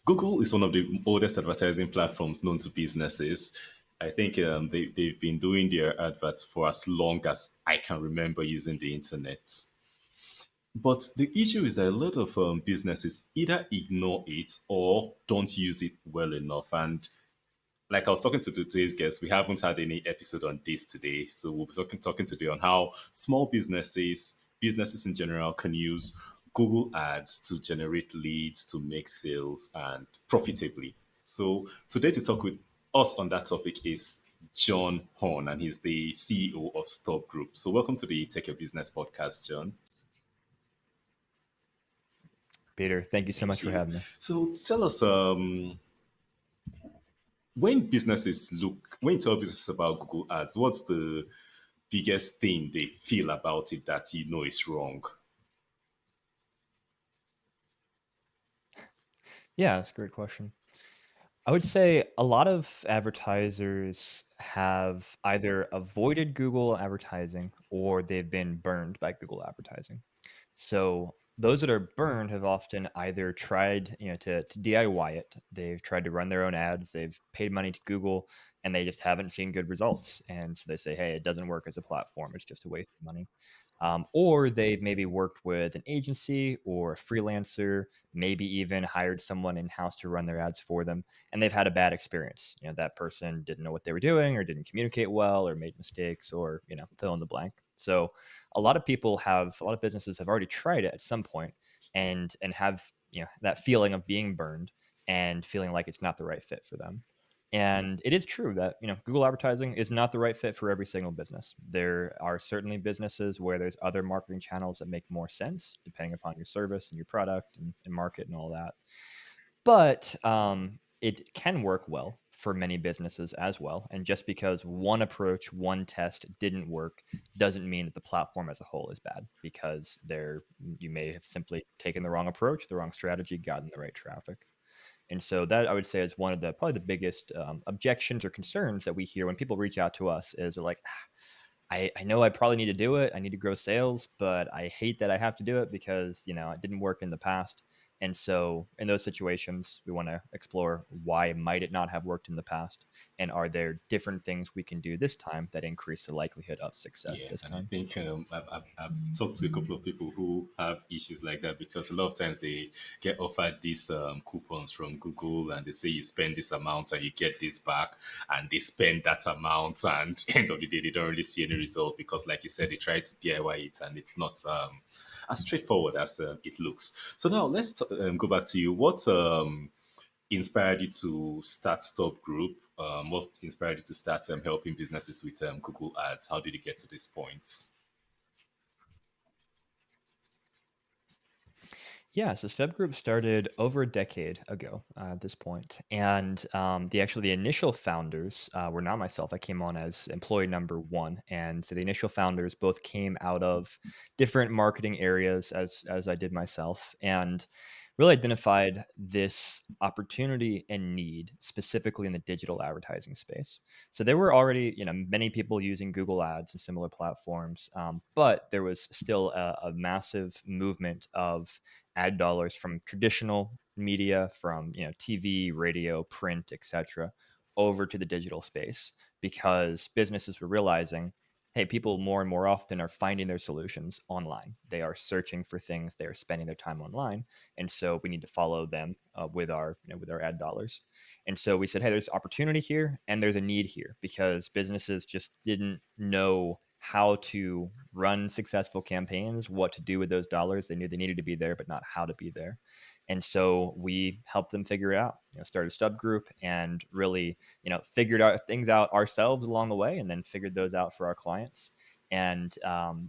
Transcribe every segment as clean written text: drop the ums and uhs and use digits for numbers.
Google is one of the oldest advertising platforms known to businesses. I think they've been doing their adverts for as long as I can remember using the internet. But the issue is that a lot of businesses either ignore it or don't use it well enough. And like I was talking to today's guest, we haven't had any episode on this today. So we'll be talking today on how small businesses in general, can use Google Ads to generate leads, to make sales, and profitably. So today to talk with us on that topic is John Horn, and he's the CEO of StubGroup. So welcome to the Take Your Business podcast, John. Peter, thank you so Thank much for you. having me. So tell us, when you tell businesses about Google Ads, what's the biggest thing they feel about it that you know is wrong? Yeah, that's a great question. I would say a lot of advertisers have either avoided Google advertising or they've been burned by Google advertising. So those that are burned have often either tried, to DIY it. They've tried to run their own ads. They've paid money to Google, and they just haven't seen good results. And so they say, "Hey, it doesn't work as a platform. It's just a waste of money." Or they've maybe worked with an agency or a freelancer, maybe even hired someone in house to run their ads for them, and they've had a bad experience. That person didn't know what they were doing, or didn't communicate well, or made mistakes, or fill in the blank. So a lot of businesses have already tried it at some point, and have that feeling of being burned and feeling like it's not the right fit for them. And it is true that Google advertising is not the right fit for every single business. There are certainly businesses where there's other marketing channels that make more sense depending upon your service and your product and market and all that. But it can work well for many businesses as well. And just because one approach, one test didn't work, doesn't mean that the platform as a whole is bad, because you may have simply taken the wrong approach, the wrong strategy, gotten the right traffic. And so that, I would say, is one of the probably the biggest objections or concerns that we hear when people reach out to us, is they're like, I know I probably need to do it. I need to grow sales, but I hate that I have to do it because, it didn't work in the past. And so in those situations, we want to explore, why might it not have worked in the past? And are there different things we can do this time that increase the likelihood of success Yeah, this and I time? think I've talked to a couple of people who have issues like that, because a lot of times they get offered these coupons from Google, and they say you spend this amount and you get this back, and they spend that amount, and end of the day they don't really see any result, because, like you said, they try to DIY it and it's not as straightforward as it looks. So now let's go back to you. What inspired you to start Stop Group? What inspired you to start helping businesses with Google Ads? How did you get to this point? Yeah, so StubGroup started over a decade ago at this point, and the initial founders were not myself. I came on as employee number one, and so the initial founders both came out of different marketing areas as I did myself, and really identified this opportunity and need specifically in the digital advertising space. So there were already, many people using Google Ads and similar platforms, but there was still a massive movement of ad dollars from traditional media, from TV, radio, print, etc., over to the digital space, because businesses were realizing, hey, people more and more often are finding their solutions online. They are searching for things, they are spending their time online, and so we need to follow them with our ad dollars. And so we said, hey, there's opportunity here and there's a need here, because businesses just didn't know how to run successful campaigns, what to do with those dollars. They knew they needed to be there, but not how to be there. And so we helped them figure it out. Started StubGroup and really, figured out things out ourselves along the way, and then figured those out for our clients. And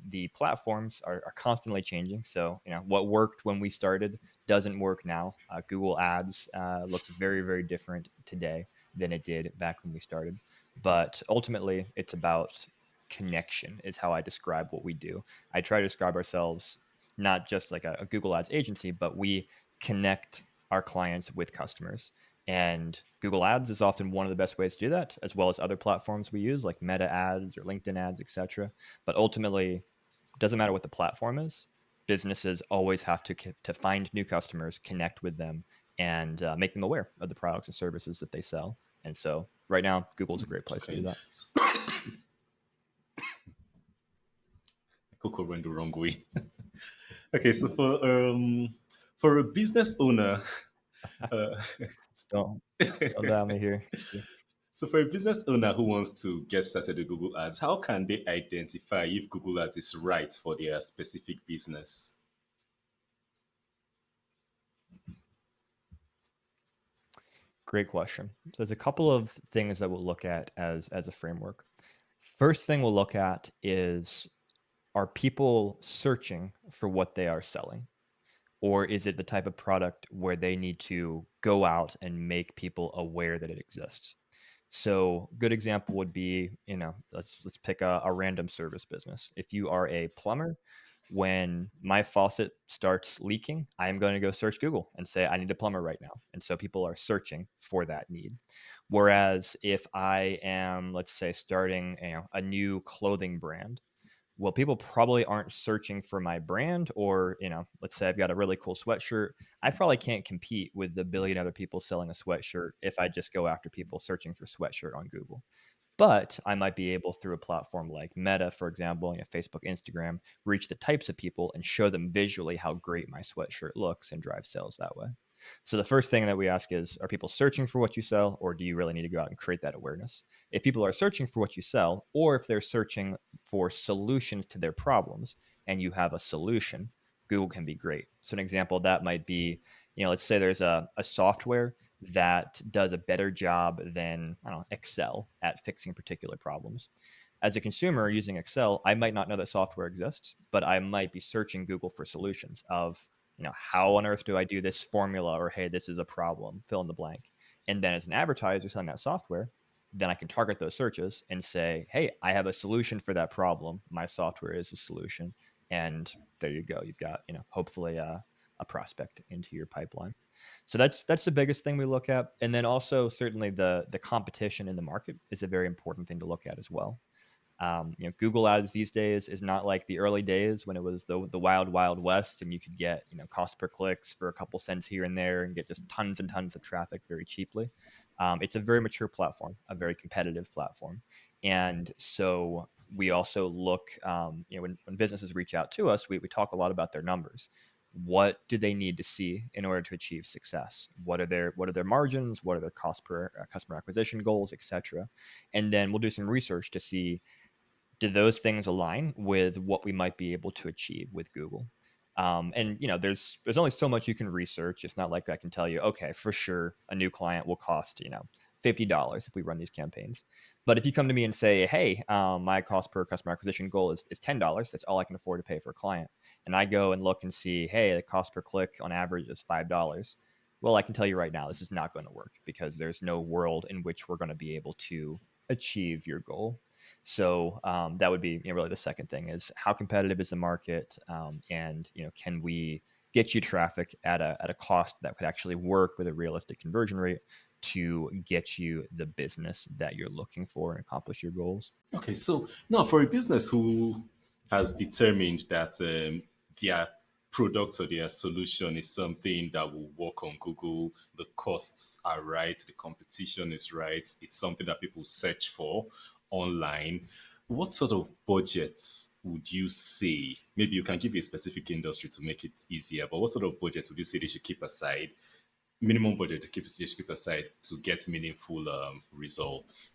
the platforms are constantly changing. So, what worked when we started doesn't work now. Google Ads looks very, very different today than it did back when we started. But ultimately, it's about connection, is how I describe what we do. I try to describe ourselves not just like a Google Ads agency, but we connect our clients with customers. And Google Ads is often one of the best ways to do that, as well as other platforms we use like Meta Ads or LinkedIn Ads, etc. But ultimately, it doesn't matter what the platform is. Businesses always have to find new customers, connect with them, and make them aware of the products and services that they sell. And so right now, Google's a great place to do Okay. that. So, Coco went the wrong way. Okay, so for a business owner, uh, Don't don't doubt me here. so for a business owner who wants to get started with Google Ads, how can they identify if Google Ads is right for their specific business? Great question. So there's a couple of things that we'll look at as a framework. First thing we'll look at is, are people searching for what they are selling? Or is it the type of product where they need to go out and make people aware that it exists? So, good example would be, let's pick a random service business. If you are a plumber, when my faucet starts leaking, I am going to go search Google and say, I need a plumber right now. And so people are searching for that need. Whereas if I am, let's say, starting a new clothing brand, well, people probably aren't searching for my brand, or, let's say I've got a really cool sweatshirt. I probably can't compete with the billion other people selling a sweatshirt if I just go after people searching for sweatshirt on Google. But I might be able, through a platform like Meta, for example, Facebook, Instagram, reach the types of people and show them visually how great my sweatshirt looks and drive sales that way. So the first thing that we ask is, are people searching for what you sell, or do you really need to go out and create that awareness? If people are searching for what you sell, or if they're searching for solutions to their problems and you have a solution, Google can be great. So an example of that might be, let's say there's a software that does a better job than, I don't know, Excel at fixing particular problems. As a consumer using Excel, I might not know that software exists, but I might be searching Google for solutions of, how on earth do I do this formula, or hey, this is a problem, fill in the blank. And then as an advertiser selling that software, then I can target those searches and say, hey, I have a solution for that problem. My software is a solution. And there you go. You've got, hopefully a prospect into your pipeline. So that's the biggest thing we look at, and then also certainly the competition in the market is a very important thing to look at as well. Google Ads these days is not like the early days when it was the wild wild west, and you could get cost per clicks for a couple cents here and there and get just tons and tons of traffic very cheaply. It's a very mature platform, a very competitive platform, and so we also look, when businesses reach out to us, we talk a lot about their numbers. What do they need to see in order to achieve success? What are their margins? What are their cost per customer acquisition goals, etc. And then we'll do some research to see, do those things align with what we might be able to achieve with Google? And there's only so much you can research. It's not like I can tell you, okay, for sure, a new client will cost $50 if we run these campaigns. But if you come to me and say, hey, my cost per customer acquisition goal is $10, that's all I can afford to pay for a client, and I go and look and see, hey, the cost per click on average is $5. Well, I can tell you right now, this is not going to work because there's no world in which we're going to be able to achieve your goal. So that would be, really the second thing is, how competitive is the market, and can we get you traffic at a cost that could actually work with a realistic conversion rate to get you the business that you're looking for and accomplish your goals. Okay, so now for a business who has determined that their product or their solution is something that will work on Google, the costs are right, the competition is right, it's something that people search for online. What sort of budgets would you say? Maybe you can give a specific industry to make it easier, but what sort of budget would you say they should keep aside? Minimum budget to keep they should keep aside to get meaningful results.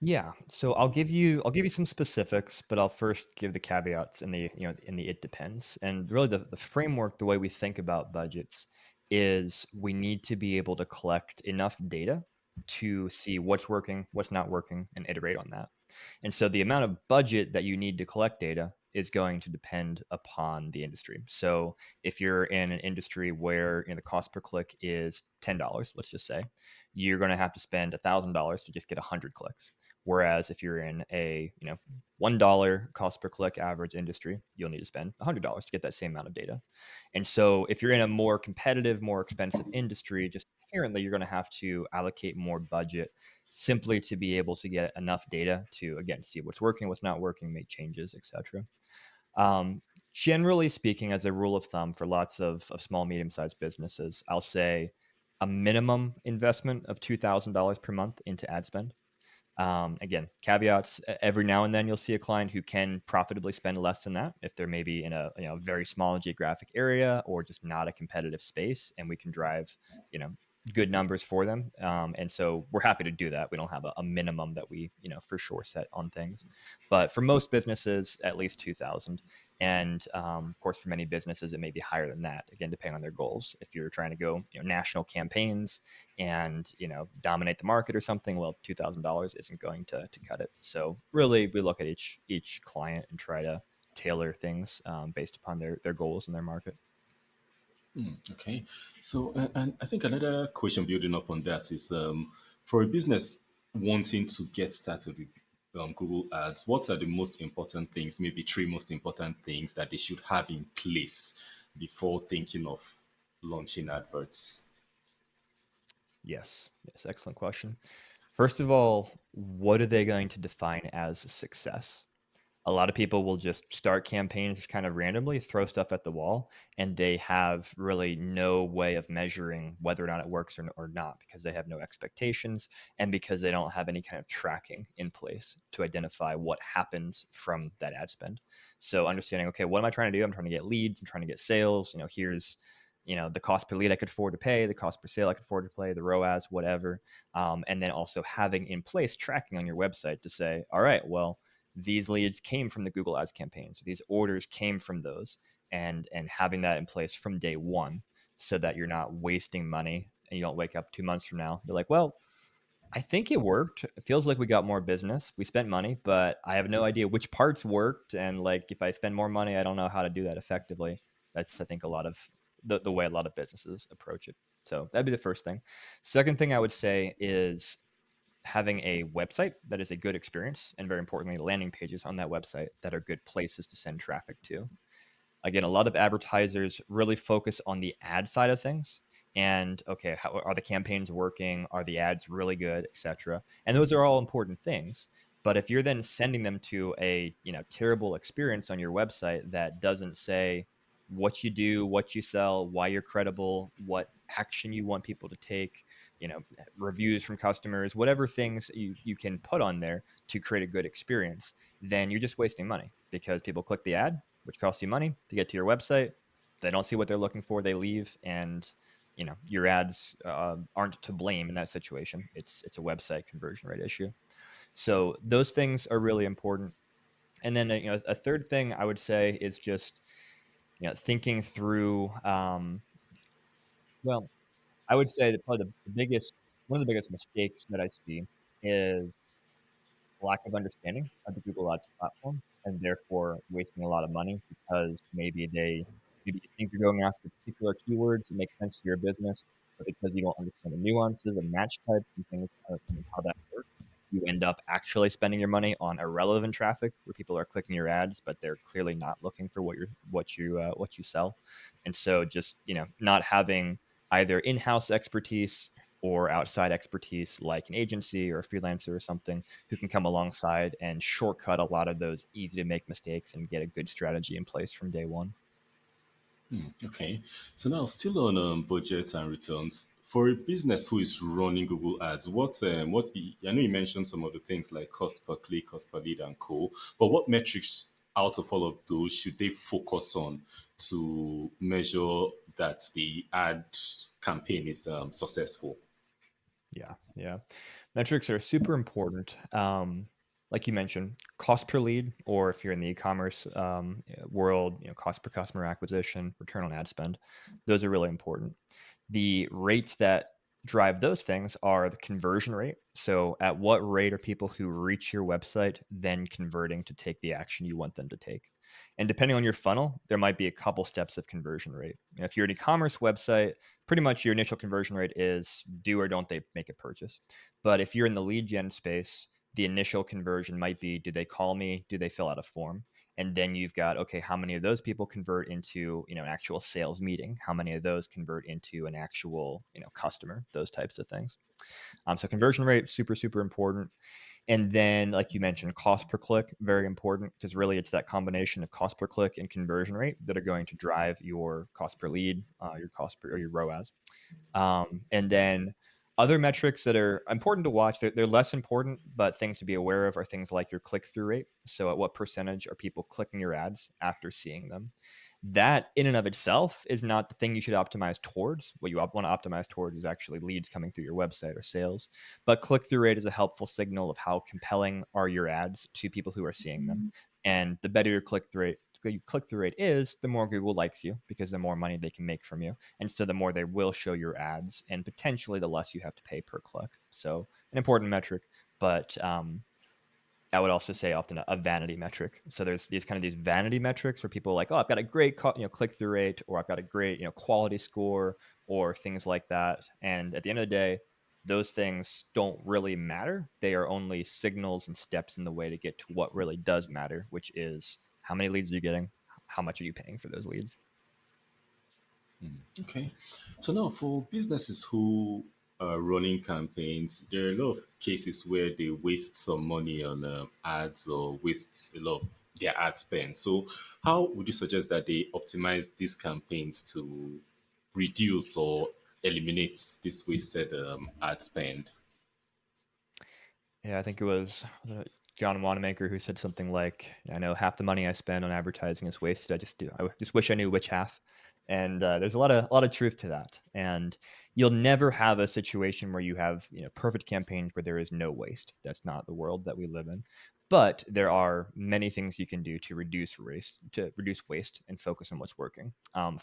Yeah, so I'll give you some specifics, but I'll first give the caveats in the it depends. And really the framework, the way we think about budgets is, we need to be able to collect enough data to see what's working, what's not working, and iterate on that. And so the amount of budget that you need to collect data is going to depend upon the industry. So if you're in an industry where the cost per click is $10, let's just say, you're going to have to spend $1,000 to just get 100 clicks. Whereas if you're in a $1 cost per click average industry, you'll need to spend $100 to get that same amount of data. And so if you're in a more competitive, more expensive industry, just inherently you're going to have to allocate more budget simply to be able to get enough data to, again, see what's working, what's not working, make changes, etc. Um, Generally speaking, as a rule of thumb for lots of small, medium-sized businesses, I'll say a minimum investment of $2,000 per month into ad spend. Again, caveats. Every now and then, you'll see a client who can profitably spend less than that if they're maybe in a very small geographic area or just not a competitive space, and we can drive you know good numbers for them. And so we're happy to do that. We don't have a minimum that we for sure set on things, but for most businesses, at least 2,000. And of course, for many businesses, it may be higher than that. Again, depending on their goals. If you're trying to go national campaigns and dominate the market or something, well, $2,000 isn't going to cut it. So really, we look at each client and try to tailor things based upon their goals and their market. Okay. So, and I think another question building up on that is for a business wanting to get started with Google Ads, what are the most important things, maybe three most important things that they should have in place before thinking of launching adverts? Yes, excellent question. First of all, what are they going to define as success? A lot of people will just start campaigns kind of randomly, throw stuff at the wall, and they have really no way of measuring whether or not it works or not because they have no expectations and because they don't have any kind of tracking in place to identify what happens from that ad spend. So understanding, okay, what am I trying to do? I'm trying to get leads, I'm trying to get sales. Here's the cost per lead I could afford to pay, the cost per sale I could afford to pay, the ROAS, whatever. And then also having in place tracking on your website to say, all right, well, these leads came from the Google Ads campaigns. These orders came from those, and having that in place from day one, so that you're not wasting money and you don't wake up 2 months from now. You're like, well, I think it worked. It feels like we got more business. We spent money, but I have no idea which parts worked. And like, if I spend more money, I don't know how to do that effectively. That's, I think, a lot of the way a lot of businesses approach it. So that'd be the first thing. Second thing I would say is having a website that is a good experience, and very importantly, landing pages on that website that are good places to send traffic to. Again, a lot of advertisers really focus on the ad side of things. And okay, how are the campaigns working? Are the ads really good, etc.? And those are all important things. But if you're then sending them to a terrible experience on your website that doesn't say what you do, what you sell, why you're credible, what action you want people to take, reviews from customers, whatever things you can put on there to create a good experience, then you're just wasting money because people click the ad, which costs you money to get to your website. They don't see what they're looking for. They leave, and your ads aren't to blame in that situation. It's a website conversion rate issue. So those things are really important. And then a third thing I would say is just thinking through. Well, I would say that probably the biggest one of the biggest mistakes that I see is lack of understanding of the Google Ads platform, and therefore wasting a lot of money because maybe you think you're going after particular keywords that make sense to your business, but because you don't understand the nuances of match types and things, and how that works, you end up actually spending your money on irrelevant traffic where people are clicking your ads, but they're clearly not looking for what you sell. And so just not having either in-house expertise or outside expertise like an agency or a freelancer or something who can come alongside and shortcut a lot of those easy to make mistakes and get a good strategy in place from day one. Okay. So now, still on budget and returns. For a business who is running Google Ads, I know you mentioned some of the things like cost per click, cost per lead, and co. But what metrics out of all of those should they focus on to measure that the ad campaign is successful? Yeah. Metrics are super important. Like you mentioned, cost per lead, or if you're in the e-commerce world, cost per customer acquisition, return on ad spend. Those are really important. The rates that drive those things are the conversion rate. So, at what rate are people who reach your website then converting to take the action you want them to take? And depending on your funnel, there might be a couple steps of conversion rate. If you're an e-commerce website, pretty much your initial conversion rate is do or don't they make a purchase. But if you're in the lead gen space, the initial conversion might be do they call me? Do they fill out a form? And then you've got, okay, how many of those people convert into, an actual sales meeting? How many of those convert into an actual, customer? Those types of things. So conversion rate, super, super important. And then, like you mentioned, cost per click, very important because really it's that combination of cost per click and conversion rate that are going to drive your cost per lead, your cost per or your ROAS. And then other metrics that are important to watch, they're less important, but things to be aware of are things like your click through rate. So, at what percentage are people clicking your ads after seeing them? That, in and of itself, is not the thing you should optimize towards. What you want to optimize towards is actually leads coming through your website or sales. But click through rate is a helpful signal of how compelling are your ads to people who are seeing them. And the better your click through rate is, the more Google likes you because the more money they can make from you. And so the more they will show your ads and potentially the less you have to pay per click. So an important metric, but I would also say often a vanity metric. So there's these vanity metrics where people are like, oh, I've got a great click through rate, or I've got a great quality score, or things like that. And at the end of the day, those things don't really matter. They are only signals and steps in the way to get to what really does matter, which is how many leads are you getting, how much are you paying for those leads. Okay. So now for businesses who are running campaigns, there are a lot of cases where they waste some money on ads or waste a lot of their ad spend. So how would you suggest that they optimize these campaigns to reduce or eliminate this wasted ad spend? Yeah, I think it was John Wanamaker who said something like, "I know half the money I spend on advertising is wasted. I just wish I knew which half." And there's a lot of truth to that. And you'll never have a situation where you have perfect campaigns where there is no waste. That's not the world that we live in. But there are many things you can do to reduce waste and focus on what's working.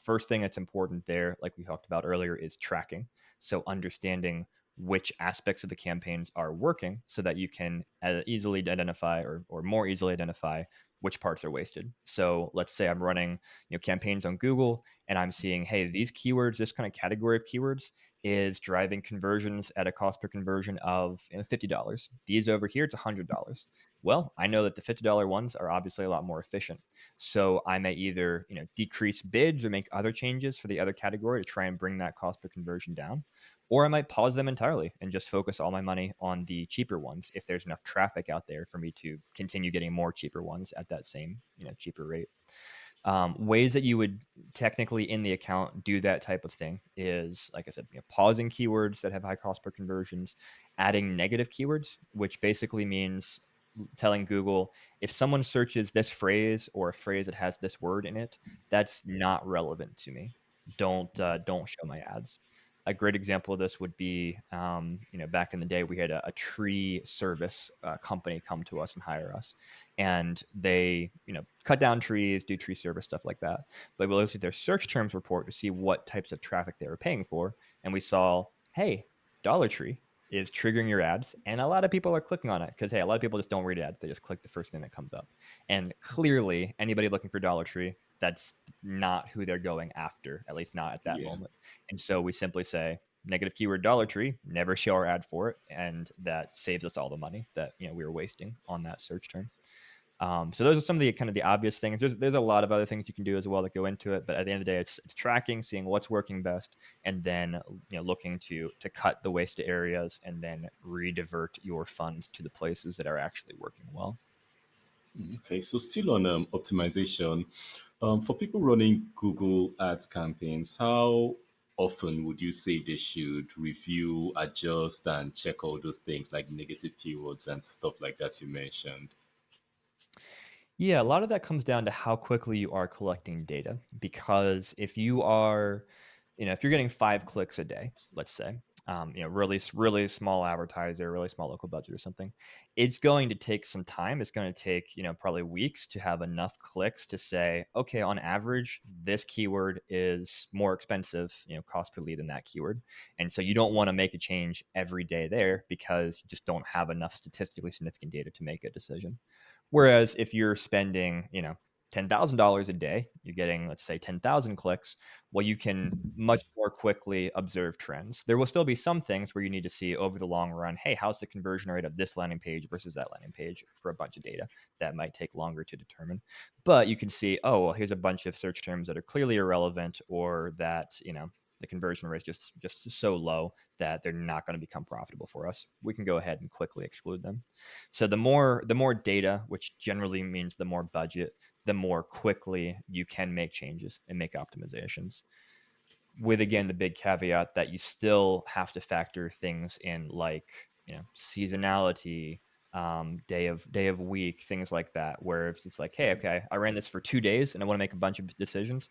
First thing that's important there, like we talked about earlier, is tracking. So understanding which aspects of the campaigns are working so that you can easily identify or more easily identify which parts are wasted. So let's say I'm running campaigns on Google and I'm seeing, hey, these keywords, this kind of category of keywords is driving conversions at a cost per conversion of $50. These over here, it's $100. Well, I know that the $50 ones are obviously a lot more efficient. So I may either decrease bids or make other changes for the other category to try and bring that cost per conversion down, or I might pause them entirely and just focus all my money on the cheaper ones if there's enough traffic out there for me to continue getting more cheaper ones at that same cheaper rate. Ways that you would technically in the account do that type of thing is, like I said, pausing keywords that have high cost per conversions, adding negative keywords, which basically means telling Google, if someone searches this phrase or a phrase that has this word in it, that's not relevant to me. Don't show my ads. A great example of this would be, back in the day, we had a tree service company come to us and hire us, and they, cut down trees, do tree service stuff like that. But we looked at their search terms report to see what types of traffic they were paying for, and we saw, hey, Dollar Tree is triggering your ads, and a lot of people are clicking on it because, hey, a lot of people just don't read ads; they just click the first thing that comes up. And clearly, anybody looking for Dollar Tree, that's not who they're going after, at least not at that Yeah. moment. And so we simply say negative keyword Dollar Tree, never show our ad for it, and that saves us all the money that we were wasting on that search term. So those are some of the kind of the obvious things. There's a lot of other things you can do as well that go into it, but at the end of the day, it's tracking, seeing what's working best, and then looking to cut the wasted areas and then redivert your funds to the places that are actually working well. Okay, so still on optimization, for people running Google Ads campaigns, how often would you say they should review, adjust, and check all those things like negative keywords and stuff like that you mentioned? Yeah, a lot of that comes down to how quickly you are collecting data. Because if you're getting 5 clicks a day, let's say, really small advertiser, really small local budget or something, it's going to take some time. It's going to take, probably weeks to have enough clicks to say, okay, on average, this keyword is more expensive, cost per lead than that keyword. And so you don't want to make a change every day there because you just don't have enough statistically significant data to make a decision. Whereas if you're spending, $10,000 a day, you're getting, let's say, 10,000 clicks. Well, you can much more quickly observe trends. There will still be some things where you need to see over the long run, hey, how's the conversion rate of this landing page versus that landing page for a bunch of data that might take longer to determine. But you can see, oh, well, here's a bunch of search terms that are clearly irrelevant or that, the conversion rate is just so low that they're not going to become profitable for us. We can go ahead and quickly exclude them. So the more data, which generally means the more budget, the more quickly you can make changes and make optimizations. With again the big caveat that you still have to factor things in like seasonality, day of week, things like that. Where if it's like, hey, okay, I ran this for 2 days and I want to make a bunch of decisions.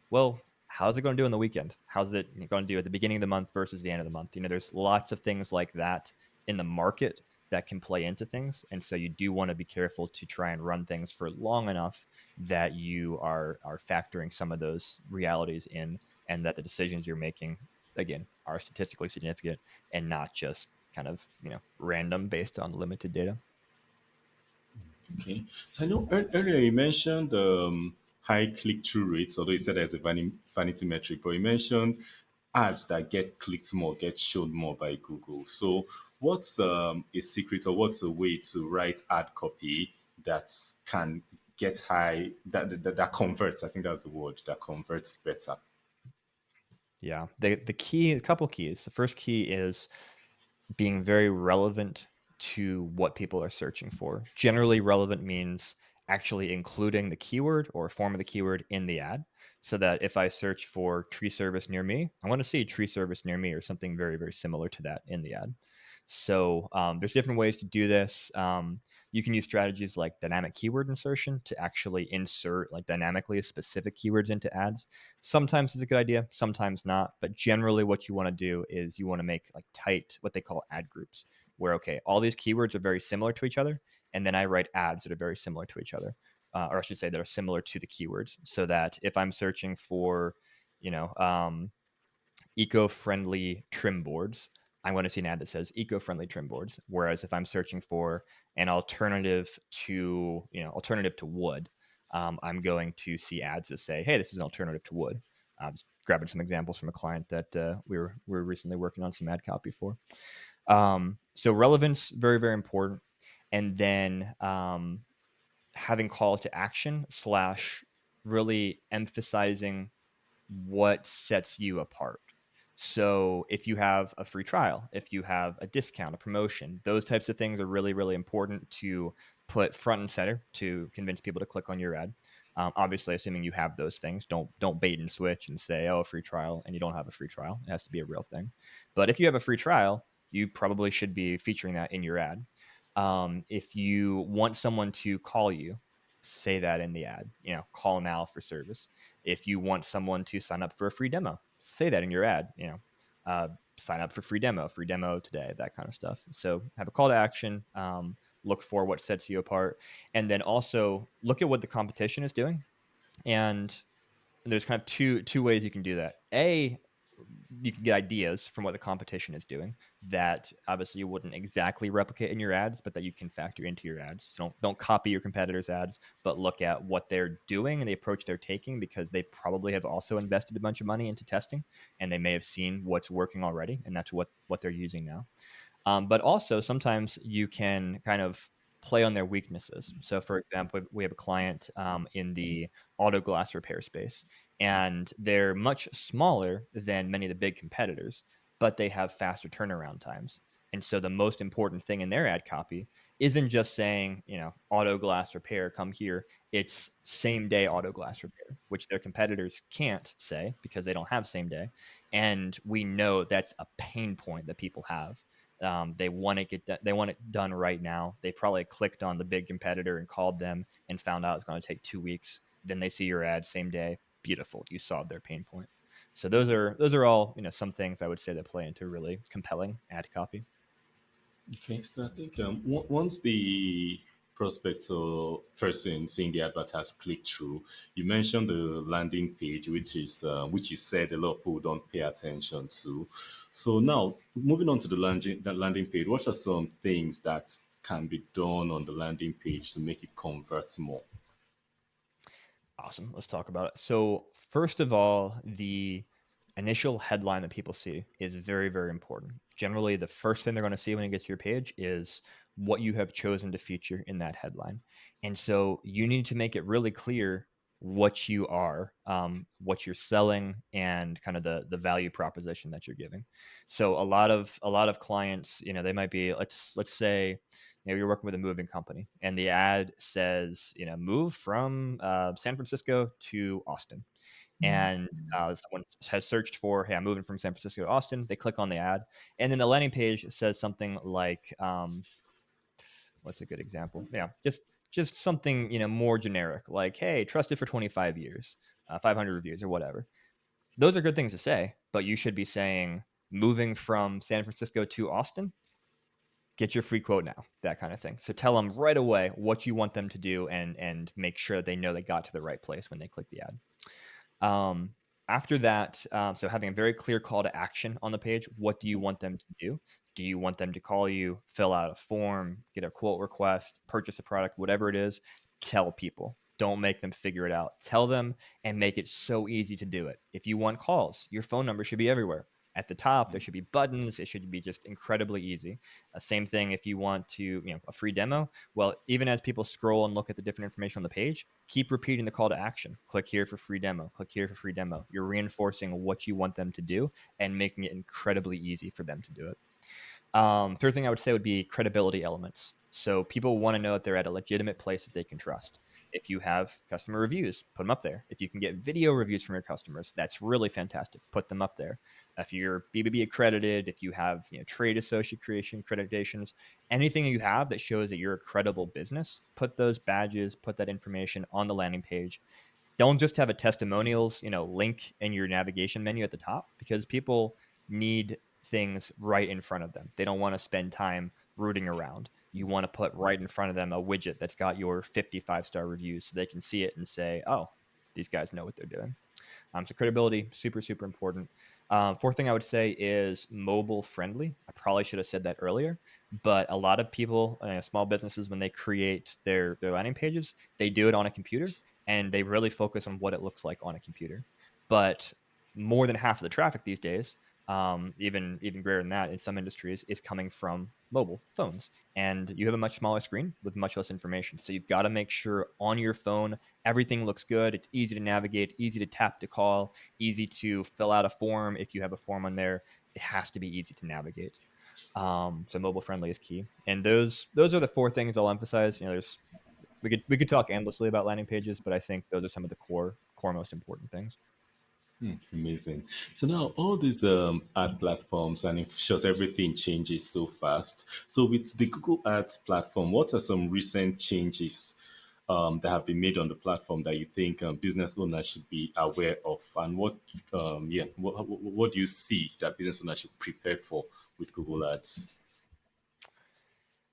Well, how's it going to do in the weekend? How's it going to do at the beginning of the month versus the end of the month? There's lots of things like that in the market that can play into things, and so you do want to be careful to try and run things for long enough that you are factoring some of those realities in, and that the decisions you're making again are statistically significant and not just kind of random based on limited data. Okay. So I know earlier you mentioned high click-through rates, although you said there's a vanity metric, but you mentioned ads that get clicked more, get shown more by Google. So what's a secret or what's a way to write ad copy that can get high, that converts? I think that's the word, that converts better. Yeah, the key, a couple keys. The first key is being very relevant to what people are searching for. Generally, relevant means actually including the keyword or a form of the keyword in the ad, so that if I search for tree service near me, I want to see tree service near me or something very, very similar to that in the ad. So there's different ways to do this. You can use strategies like dynamic keyword insertion to actually insert like dynamically specific keywords into ads. Sometimes it's a good idea, sometimes not. But generally, what you want to do is you want to make like tight, what they call ad groups, where, okay, all these keywords are very similar to each other. And then I write ads that are very similar to each other, or I should say that are similar to the keywords. So that if I'm searching for, you know, um, eco-friendly trim boards, I want to see an ad that says eco-friendly trim boards. Whereas if I'm searching for an alternative to wood, I'm going to see ads that say, "Hey, this is an alternative to wood." Just grabbing some examples from a client that we were recently working on some ad copy for. So relevance, very, very important. And then having call to action slash really emphasizing what sets you apart. So if you have a free trial, if you have a discount, a promotion, those types of things are really, really important to put front and center to convince people to click on your ad. Obviously, assuming you have those things, don't bait and switch and say, "Oh, a free trial," and you don't have a free trial. It has to be a real thing. But if you have a free trial, you probably should be featuring that in your ad. If you want someone to call you, say that in the ad. Call now for service. If you want someone to sign up for a free demo, say that in your ad. Sign up for free demo today, that kind of stuff. So have a call to action. Look for what sets you apart, and then also look at what the competition is doing. And there's kind of two ways you can do that. You can get ideas from what the competition is doing that obviously you wouldn't exactly replicate in your ads, but that you can factor into your ads. So don't copy your competitors' ads, but look at what they're doing and the approach they're taking, because they probably have also invested a bunch of money into testing, and they may have seen what's working already, and that's what they're using now. But also sometimes you can kind of play on their weaknesses. So, for example, we have a client in the auto glass repair space, and they're much smaller than many of the big competitors, but they have faster turnaround times. And so, the most important thing in their ad copy isn't just saying, auto glass repair, come here. It's same day auto glass repair, which their competitors can't say because they don't have same day. And we know that's a pain point that people have. They want to they want it done right now. They probably clicked on the big competitor and called them and found out it's going to take 2 weeks. Then they see your ad same day. Beautiful, you solved their pain point. So those are all some things I would say that play into really compelling ad copy. Okay, so I think once the prospect or person seeing the advert has clicked through, you mentioned the landing page, which you said a lot of people don't pay attention to. So now moving on to the landing page, what are some things that can be done on the landing page to make it convert more? Awesome. Let's talk about it. So, first of all, the initial headline that people see is very, very important. Generally, the first thing they're going to see when it gets to your page is what you have chosen to feature in that headline. And so, you need to make it really clear what you are, what you're selling, and kind of the value proposition that you're giving. So, a lot of clients, they might be let's say you're working with a moving company and the ad says, move from San Francisco to Austin. And someone has searched for, hey, I'm moving from San Francisco to Austin. They click on the ad. And then the landing page says something like, what's a good example? Yeah, just something, more generic, like, hey, trusted for 25 years, 500 reviews or whatever. Those are good things to say, but you should be saying, moving from San Francisco to Austin, get your free quote now, that kind of thing. So tell them right away what you want them to do, and make sure they know they got to the right place when they click the ad. Um, After that, so having a very clear call to action on the page. What do you want them to do? Do you want them to call you, fill out a form, get a quote request, purchase a product, whatever it is? Tell people. Don't make them figure it out. Tell them and make it so easy to do it. If you want calls, your phone number should be everywhere. At the top, there should be buttons. It should be just incredibly easy. Same thing if you want to, a free demo. Well, even as people scroll and look at the different information on the page, keep repeating the call to action. Click here for free demo. Click here for free demo. You're reinforcing what you want them to do and making it incredibly easy for them to do it. Third thing I would say would be credibility elements. So people want to know that they're at a legitimate place that they can trust. If you have customer reviews, put them up there. If you can get video reviews from your customers, that's really fantastic. Put them up there. If you're BBB accredited, if you have trade association accreditations, anything you have that shows that you're a credible business, put those badges, put that information on the landing page. Don't just have a testimonials, link in your navigation menu at the top, because people need things right in front of them. They don't want to spend time rooting around. You want to put right in front of them a widget that's got your 55-star reviews so they can see it and say, oh, these guys know what they're doing. So credibility, super, super important. Fourth thing I would say is mobile friendly. I probably should have said that earlier, but a lot of people, small businesses, when they create their landing pages, they do it on a computer and they really focus on what it looks like on a computer. But more than half of the traffic these days, even greater than that in some industries, is coming from mobile phones, and you have a much smaller screen with much less information. So you've got to make sure on your phone everything looks good. It's easy to navigate, easy to tap to call, easy to fill out a form. If you have a form on there, it has to be easy to navigate. So mobile friendly is key. And those are the four things I'll emphasize. There's we could talk endlessly about landing pages, but I think those are some of the core most important things. Amazing. So now all these ad platforms and in short, everything changes so fast. So with the Google Ads platform, what are some recent changes that have been made on the platform that you think business owners should be aware of, and what do you see that business owners should prepare for with Google Ads?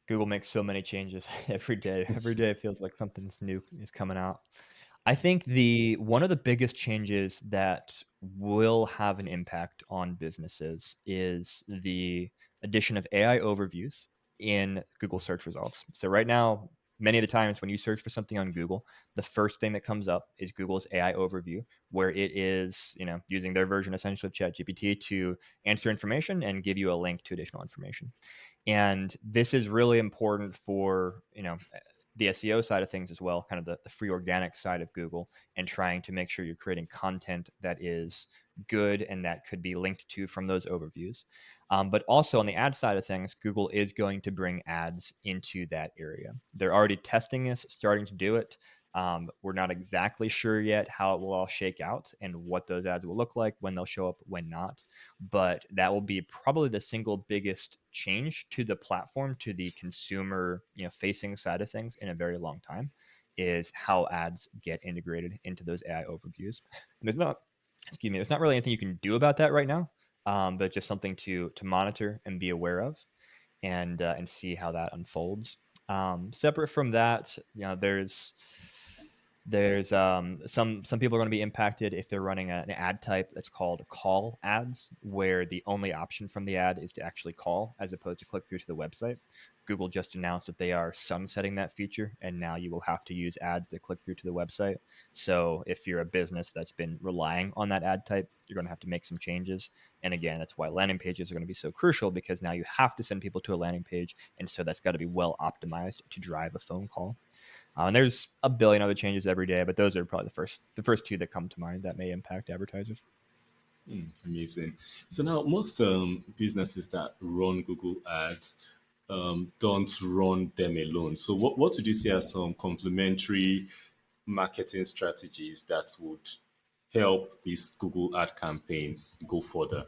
Google makes so many changes every day. Every day it feels like something's new is coming out. I think the one of the biggest changes that will have an impact on businesses is the addition of AI overviews in Google search results. So right now, many of the times when you search for something on Google, the first thing that comes up is Google's AI overview, where it is, using their version essentially of ChatGPT to answer information and give you a link to additional information. And this is really important for, the SEO side of things as well, kind of the free organic side of Google, and trying to make sure you're creating content that is good and that could be linked to from those overviews. But also on the ad side of things, Google is going to bring ads into that area. They're already testing this, starting to do it. We're not exactly sure yet how it will all shake out and what those ads will look like, when they'll show up, when not. But that will be probably the single biggest change to the platform, to the consumer, facing side of things in a very long time, is how ads get integrated into those AI overviews. And there's not really anything you can do about that right now, but just something to monitor and be aware of, and see how that unfolds. Separate from that, there's There's some people are going to be impacted if they're running an ad type that's called call ads, where the only option from the ad is to actually call as opposed to click through to the website. Google just announced that they are sunsetting that feature, and now you will have to use ads that click through to the website. So if you're a business that's been relying on that ad type, you're going to have to make some changes. And again, that's why landing pages are going to be so crucial, because now you have to send people to a landing page, and so that's got to be well optimized to drive a phone call. And there's a billion other changes every day, but those are probably the first two that come to mind that may impact advertisers. Amazing. So now most businesses that run Google Ads don't run them alone. So what would you say are some complementary marketing strategies that would help these Google ad campaigns go further?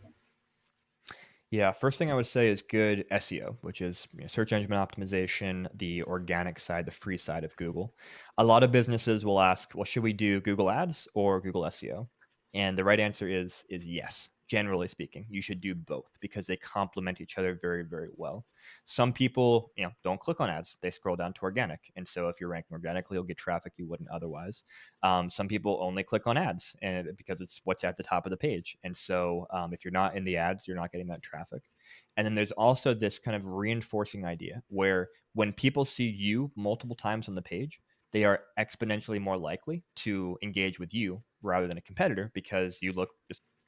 Yeah, first thing I would say is good SEO, which is search engine optimization, the organic side, the free side of Google. A lot of businesses will ask, "Well, should we do Google Ads or Google SEO?" And the right answer is yes. Generally speaking, you should do both because they complement each other very, very well. Some people, don't click on ads; they scroll down to organic, and so if you're ranking organically, you'll get traffic you wouldn't otherwise. Some people only click on ads and because it's what's at the top of the page. And so if you're not in the ads, you're not getting that traffic. And then there's also this kind of reinforcing idea where when people see you multiple times on the page, they are exponentially more likely to engage with you rather than a competitor because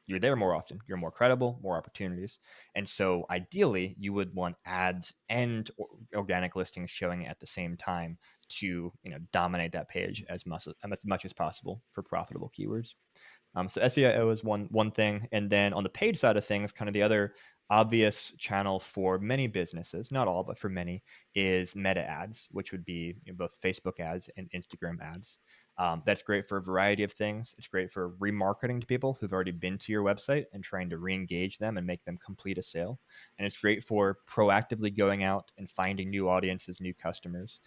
you're there more often, you're more credible, more opportunities. And so ideally, you would want ads and organic listings showing at the same time to dominate that page as much as possible for profitable keywords. So SEO is one thing, and then on the paid side of things, kind of the other obvious channel for many businesses, not all, but for many, is meta ads, which would be both Facebook ads and Instagram ads. That's great for a variety of things. It's great for remarketing to people who've already been to your website and trying to re-engage them and make them complete a sale. And it's great for proactively going out and finding new audiences, new customers,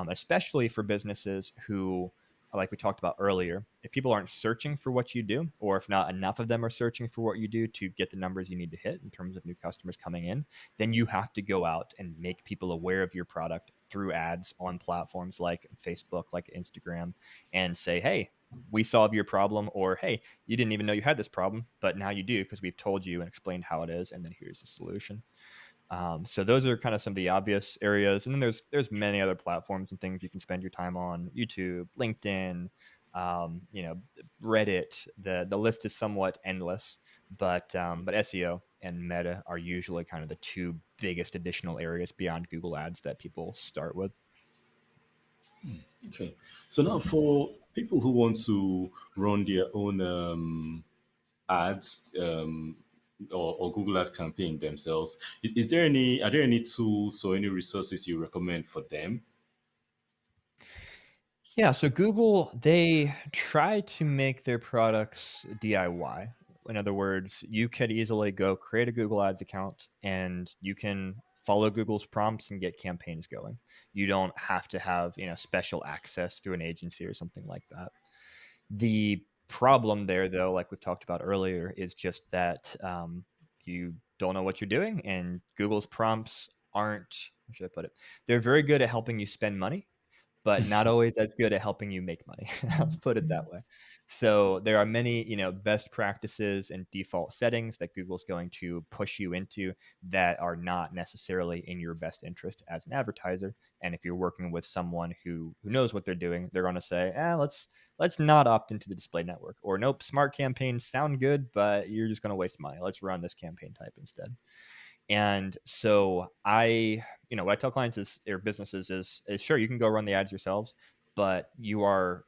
especially for businesses who, like we talked about earlier, if people aren't searching for what you do, or if not enough of them are searching for what you do to get the numbers you need to hit in terms of new customers coming in, then you have to go out and make people aware of your product through ads on platforms like Facebook, like Instagram, and say, hey, we solve your problem, or hey, you didn't even know you had this problem, but now you do because we've told you and explained how it is, and then here's the solution. So those are kind of some of the obvious areas, and then there's many other platforms and things you can spend your time on: YouTube, LinkedIn, Reddit. The list is somewhat endless, but SEO and Meta are usually kind of the two biggest additional areas beyond Google Ads that people start with. Okay. So now for people who want to run their own ads or Google ad campaign themselves, is there any are there any tools or any resources you recommend for them? Yeah, so Google, they try to make their products DIY. In other words, you could easily go create a Google Ads account and you can follow Google's prompts and get campaigns going. You don't have to have, special access through an agency or something like that. The problem there, though, like we've talked about earlier, is just that you don't know what you're doing, and Google's prompts aren't, how should I put it? They're very good at helping you spend money, but not always as good at helping you make money. Let's put it that way. So there are many, best practices and default settings that Google's going to push you into that are not necessarily in your best interest as an advertiser. And if you're working with someone who knows what they're doing, they're going to say, let's not opt into the display network, or nope, smart campaigns sound good, but you're just going to waste money. Let's run this campaign type instead. And so what I tell clients is, or businesses is sure, you can go run the ads yourselves, but you are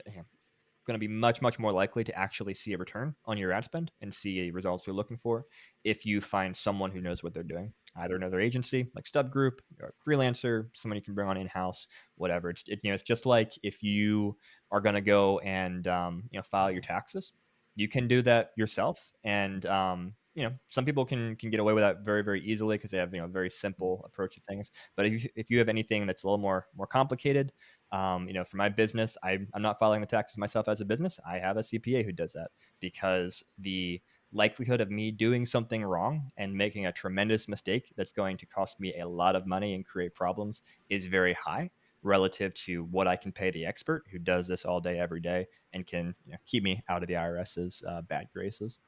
going to be much, much more likely to actually see a return on your ad spend and see results you're looking for if you find someone who knows what they're doing, either another agency like StubGroup or a freelancer, someone you can bring on in-house, whatever. It's just like if you are going to go and file your taxes, you can do that yourself. And some people can get away with that very, very easily because they have a very simple approach to things. But if you have anything that's a little more complicated, for my business, I'm not filing the taxes myself as a business. I have a CPA who does that because the likelihood of me doing something wrong and making a tremendous mistake that's going to cost me a lot of money and create problems is very high. relative to what I can pay the expert who does this all day, every day, and can keep me out of the IRS's bad graces.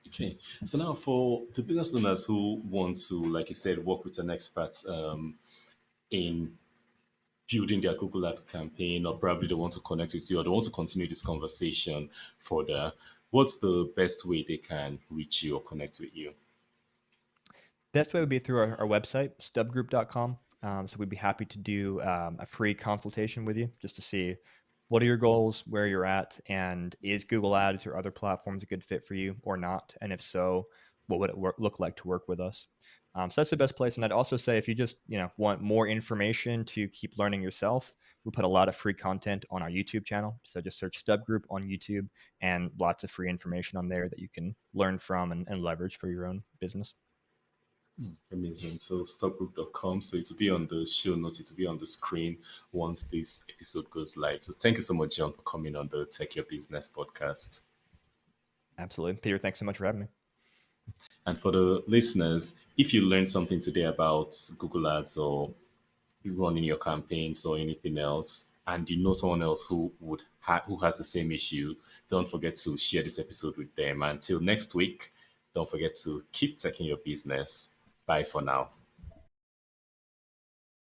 Okay. So now for the business owners who want to, like you said, work with an expert in building their Google Ad campaign, or probably they want to connect with you, or they want to continue this conversation further, what's the best way they can reach you or connect with you? Best way would be through our website, stubgroup.com. So we'd be happy to do a free consultation with you just to see what are your goals, where you're at, and is Google Ads or other platforms a good fit for you or not? And if so, what would it look like to work with us? So that's the best place. And I'd also say if you just want more information to keep learning yourself, we put a lot of free content on our YouTube channel. So just search StubGroup on YouTube, and lots of free information on there that you can learn from and leverage for your own business. Amazing. So stopgroup.com. So it will be on the show notes, it will be on the screen once this episode goes live. So thank you so much, John, for coming on the Tech Your Business podcast. Absolutely. Peter, thanks so much for having me. And for the listeners, if you learned something today about Google Ads or running your campaigns or anything else, and you know someone else who who has the same issue, don't forget to share this episode with them. Until next week, don't forget to keep taking your business. Bye for now.